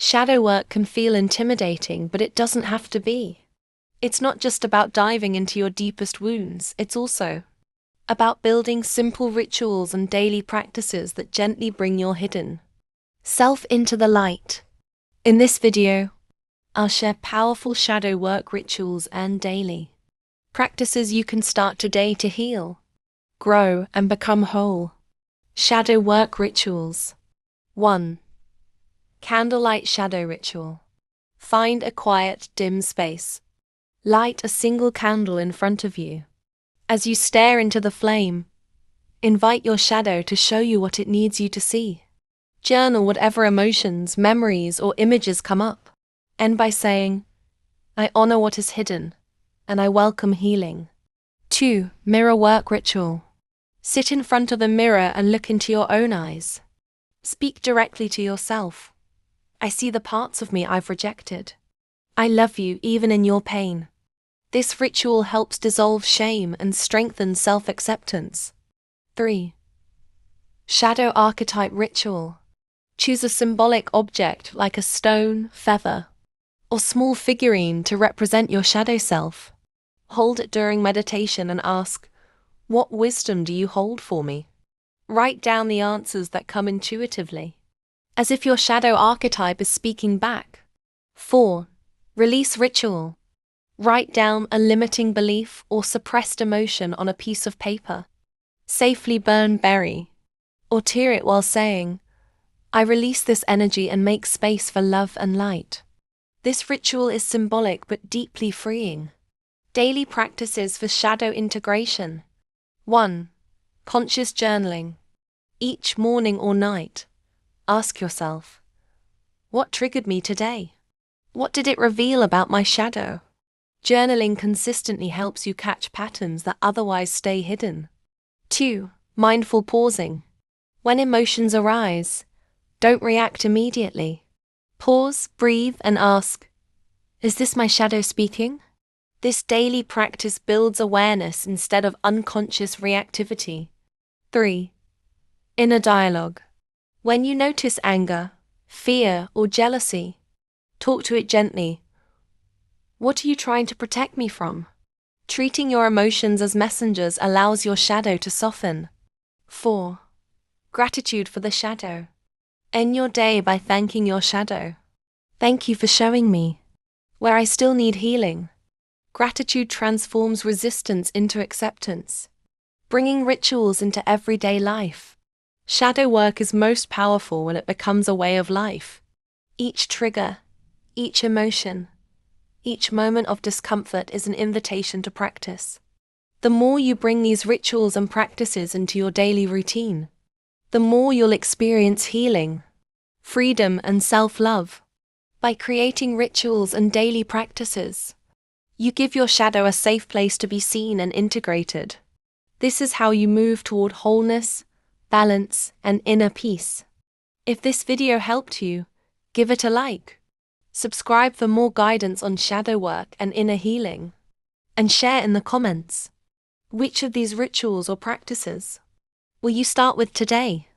Shadow work can feel intimidating, but it doesn't have to be. It's not just about diving into your deepest wounds, it's also about building simple rituals and daily practices that gently bring your hidden self into the light. In this video, I'll share powerful shadow work rituals and daily practices you can start today to heal, grow, and become whole. Shadow work rituals. 1. Candlelight shadow ritual. Find a quiet, dim space. Light a single candle in front of you. As you stare into the flame, invite your shadow to show you what it needs you to see. Journal whatever emotions, memories, or images come up. End by saying, I honor what is hidden, and I welcome healing. 2. Mirror work ritual. Sit in front of a mirror and look into your own eyes. Speak directly to yourself. I see the parts of me I've rejected. I love you even in your pain. This ritual helps dissolve shame and strengthen self-acceptance. 3. Shadow archetype ritual. Choose a symbolic object like a stone, feather, or small figurine to represent your shadow self. Hold it during meditation and ask, what wisdom do you hold for me? Write down the answers that come intuitively, as if your shadow archetype is speaking back. 4. Release ritual. Write down a limiting belief or suppressed emotion on a piece of paper. Safely burn, bury, or tear it while saying, I release this energy and make space for love and light. This ritual is symbolic but deeply freeing. Daily practices for shadow integration. 1. Conscious journaling. Each morning or night, ask yourself, what triggered me today? What did it reveal about my shadow? Journaling consistently helps you catch patterns that otherwise stay hidden. 2. Mindful pausing. When emotions arise, don't react immediately. Pause, breathe, and ask, is this my shadow speaking? This daily practice builds awareness instead of unconscious reactivity. 3. Inner dialogue. When you notice anger, fear, or jealousy, talk to it gently. What are you trying to protect me from? Treating your emotions as messengers allows your shadow to soften. 4. Gratitude for the shadow. End your day by thanking your shadow. Thank you for showing me where I still need healing. Gratitude transforms resistance into acceptance, bringing rituals into everyday life. Shadow work is most powerful when it becomes a way of life. Each trigger, each emotion, each moment of discomfort is an invitation to practice. The more you bring these rituals and practices into your daily routine, the more you'll experience healing, freedom, and self-love. By creating rituals and daily practices, you give your shadow a safe place to be seen and integrated. This is how you move toward wholeness, balance, and inner peace. If this video helped you, give it a like. Subscribe for more guidance on shadow work and inner healing. And share in the comments. Which of these rituals or practices will you start with today?